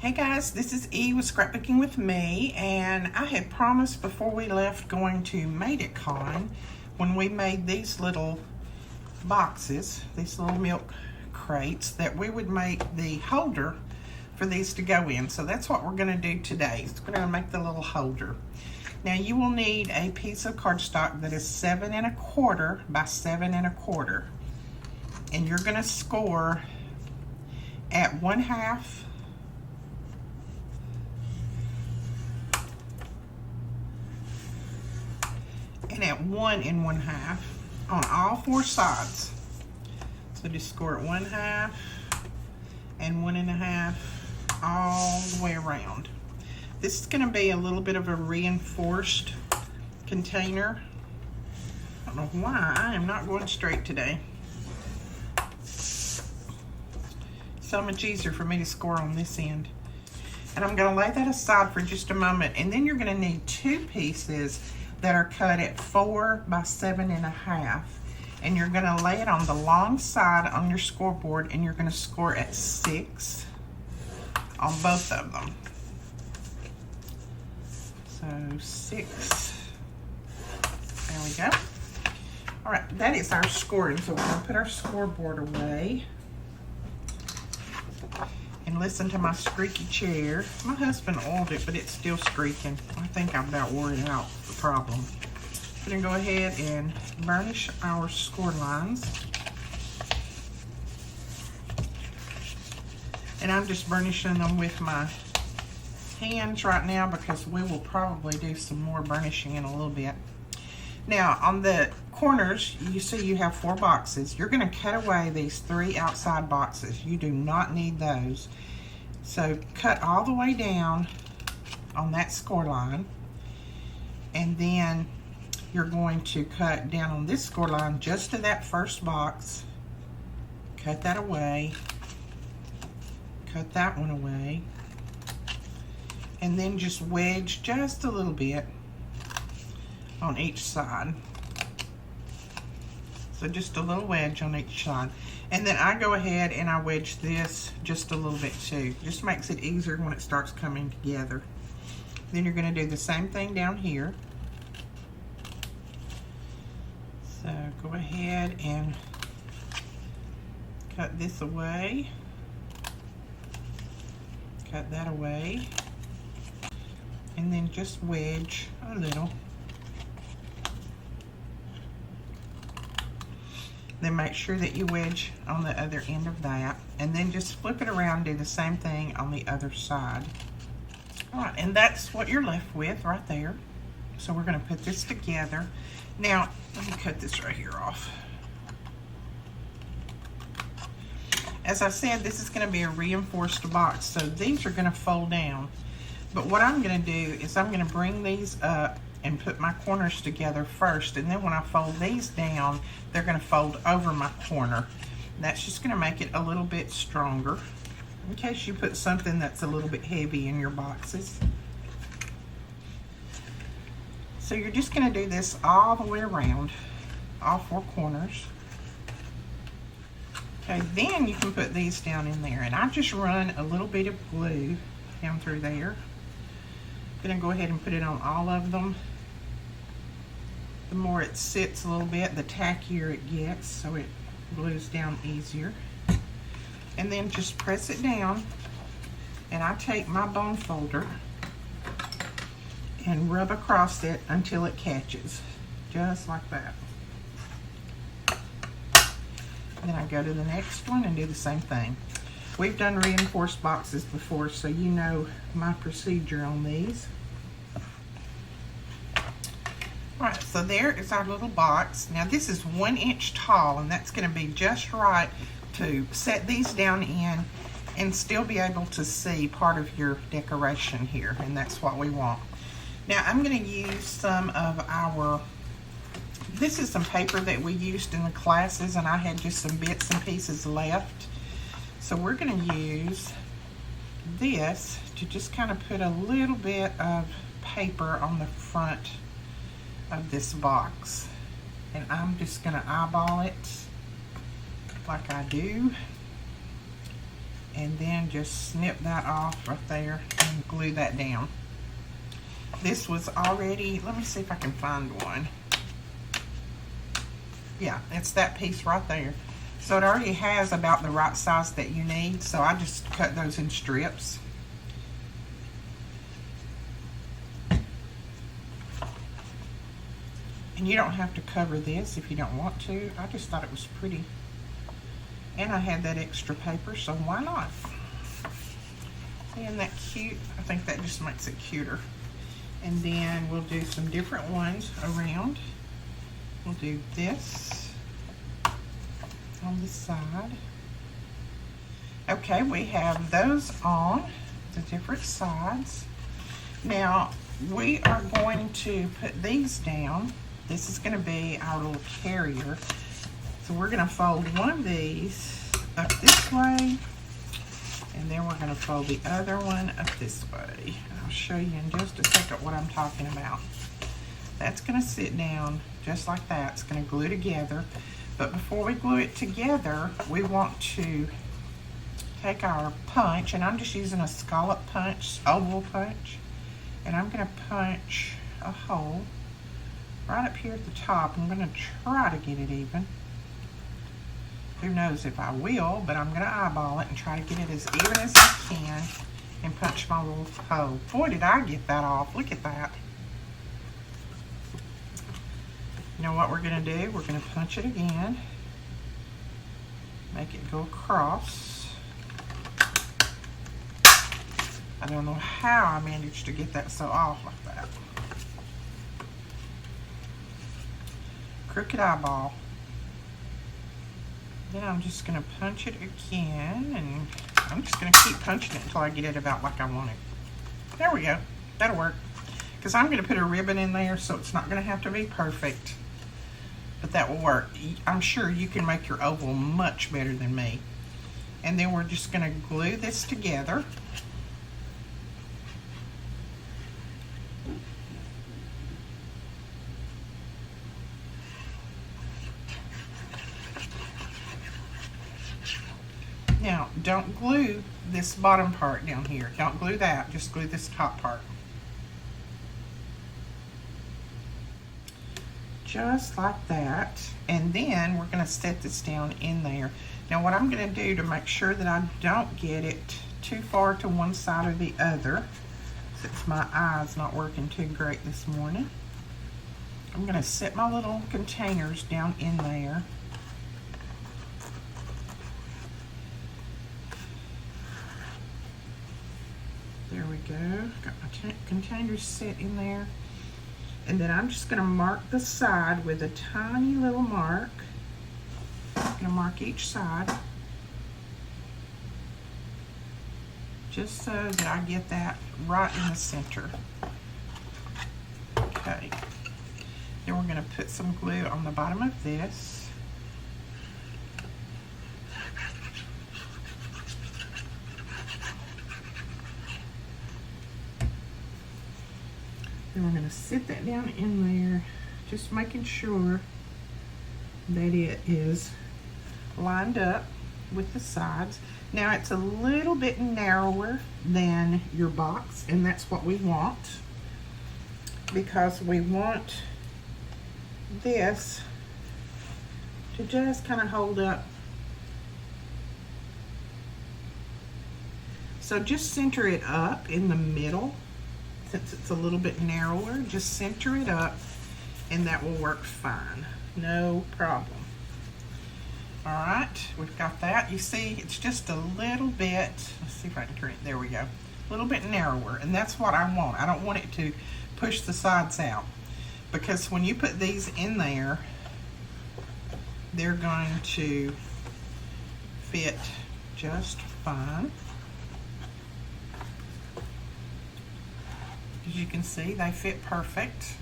Hey guys, this is E with Scrapbooking with Me, and I had promised before we left going to Made It Con when we made these little boxes, these little milk crates, that we would make the holder for these to go in. So that's what we're going to do today. So we're going to make the little holder. Now you will need a piece of cardstock that is 7 1/4 by 7 1/4, and you're going to score at 1/2 and at 1 1/2 on all 4 sides. So just score at 1/2 and 1 1/2 all the way around. This is going to be a little bit of a reinforced container. I don't know why I am not going straight today. So much easier for me to score on this end. And I'm going to lay that aside for just a moment, and then you're going to need 2 pieces that are cut at 4 by 7 1/2, and you're going to lay it on the long side on your scoreboard, and you're going to score at 6 on both of them. So 6. There we go. All right, that is our scoring. So we're going to put our scoreboard away and listen to my squeaky chair. My husband oiled it, but it's still squeaking. I think I've about worn out the problem. I'm going to go ahead and burnish our score lines. And I'm just burnishing them with my hands right now because we will probably do some more burnishing in a little bit. Now on the corners, you see you have 4 boxes. You're going to cut away these 3 outside boxes. You do not need those. So cut all the way down on that score line, and then you're going to cut down on this score line just to that first box. Cut that away. Cut that one away. And then just wedge just a little bit on each side. So just a little wedge on each side. And then I go ahead and I wedge this just a little bit too. Just makes it easier when it starts coming together. Then you're going to do the same thing down here. So go ahead and cut this away. Cut that away. And then just wedge a little. Then make sure that you wedge on the other end of that, and then just flip it around and do the same thing on the other side. All right, and that's what you're left with right there. So we're going to put this together. Now, let me cut this right here off. As I said, this is going to be a reinforced box, so these are going to fold down. But what I'm going to do is I'm going to bring these up and put my corners together first, and then when I fold these down, they're going to fold over my corner. That's just going to make it a little bit stronger in case you put something that's a little bit heavy in your boxes. So you're just going to do this all the way around, all 4 corners. Okay, then you can put these down in there, and I just run a little bit of glue down through there. I'm going to go ahead and put it on all of them. The more it sits a little bit, the tackier it gets, so it glues down easier. And then just press it down, and I take my bone folder and rub across it until it catches, just like that. And then I go to the next one and do the same thing. We've done reinforced boxes before, so you know my procedure on these. Alright, so there is our little box. Now this is 1 inch tall, and that's going to be just right to set these down in and still be able to see part of your decoration here, and that's what we want. Now I'm going to use some of our, this is some paper that we used in the classes, and I had just some bits and pieces left. So we're going to use this to just kind of put a little bit of paper on the front of this box, and I'm just going to eyeball it like I do. and then just snip that off right there and glue that down. This was already, let me see if I can find one. Yeah, it's that piece right there. So it already has about the right size that you need, so I just cut those in strips. And you don't have to cover this if you don't want to. I just thought it was pretty. And I had that extra paper, so why not? Isn't that cute? I think that just makes it cuter. And then we'll do some different ones around. We'll do this on the side. Okay, we have those on the different sides. Now, we are going to put these down. This is going to be our little carrier. So we're going to fold one of these up this way, and then we're going to fold the other one up this way. And I'll show you in just a second what I'm talking about. That's going to sit down just like that. It's going to glue together. But before we glue it together, we want to take our punch, and I'm just using a scallop punch, oval punch, and I'm going to punch a hole right up here at the top. I'm going to try to get it even. Who knows if I will, but I'm going to eyeball it and try to get it as even as I can and punch my little hole. Boy, did I get that off. Look at that. You know what we're going to do? We're going to punch it again. Make it go across. I don't know how I managed to get that so off like that. Crooked eyeball. Then I'm just going to punch it again, and I'm just going to keep punching it until I get it about like I want it. There we go. That'll work. Because I'm going to put a ribbon in there, so it's not going to have to be perfect. But that will work. I'm sure you can make your oval much better than me. And then we're just going to glue this together. Now, don't glue this bottom part down here. Don't glue that. Just glue this top part. Just like that. And then we're going to set this down in there. Now, what I'm going to do to make sure that I don't get it too far to one side or the other, since my eye's not working too great this morning, I'm going to set my little containers down in there. There we go. Got my containers set in there. And then I'm just going to mark the side with a tiny little mark. I'm going to mark each side. Just so that I get that right in the center. Okay. Then we're going to put some glue on the bottom of this. Then we're going to sit that down in there, just making sure that it is lined up with the sides. Now it's a little bit narrower than your box, and that's what we want, because we want this to just kind of hold up. So just center it up in the middle. Since it's a little bit narrower, just center it up and that will work fine. No problem. All right, we've got that. You see, it's just a little bit, let's see if I can turn it, there we go. A little bit narrower, and that's what I want. I don't want it to push the sides out, because when you put these in there, they're going to fit just fine. As you can see, they fit perfect.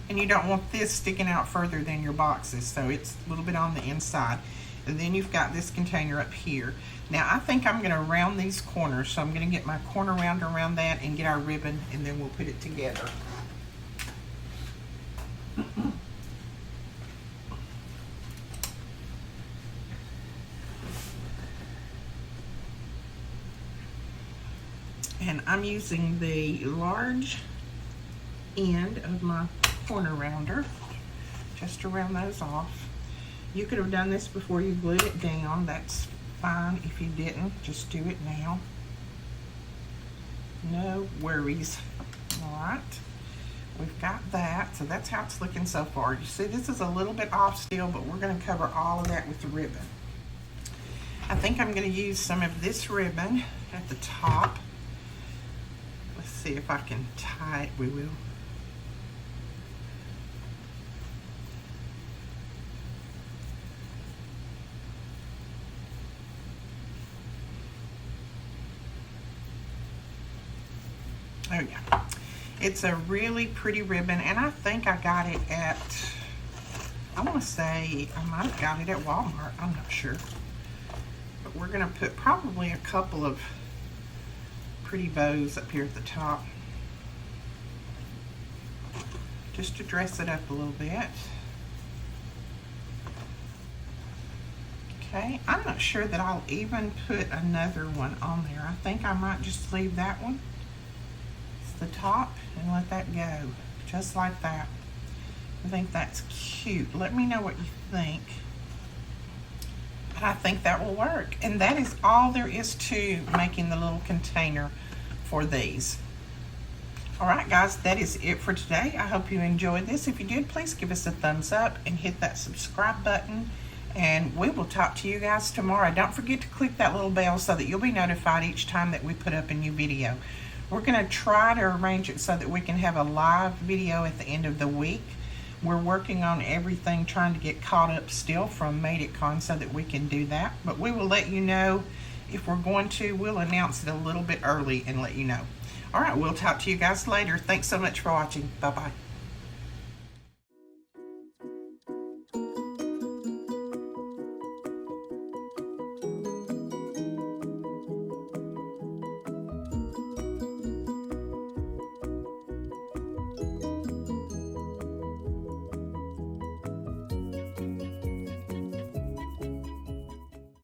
And you don't want this sticking out further than your boxes, so it's a little bit on the inside. And then you've got this container up here. Now I think I'm going to round these corners, so I'm going to get my corner rounder around that and get our ribbon, and then we'll put it together. I'm using the large end of my corner rounder just to round those off. You could have done this before you glued it down. That's fine if you didn't. Just do it now. No worries. All right. We've got that. So that's how it's looking so far. You see, this is a little bit off still, but we're going to cover all of that with the ribbon. I think I'm going to use some of this ribbon at the top. Let's see if I can tie it. We will. Oh yeah, it's a really pretty ribbon, and I think I got it at, I want to say I might have got it at Walmart, I'm not sure. But we're going to put probably a couple of pretty bows up here at the top, just to dress it up a little bit. Okay, I'm not sure that I'll even put another one on there. I think I might just leave that one the top and let that go just like that. I think that's cute. Let me know what you think. But I think that will work, and that is all there is to making the little container for these. All right guys, that is it for today. I hope you enjoyed this. If you did, please give us a thumbs up and hit that subscribe button, and we will talk to you guys tomorrow. Don't forget to click that little bell so that you'll be notified each time that we put up a new video. We're going to try to arrange it so that we can have a live video at the end of the week. We're working on everything, trying to get caught up still from Made It Con so that we can do that. But we will let you know if we're going to. We'll announce it a little bit early and let you know. All right, we'll talk to you guys later. Thanks so much for watching. Bye-bye.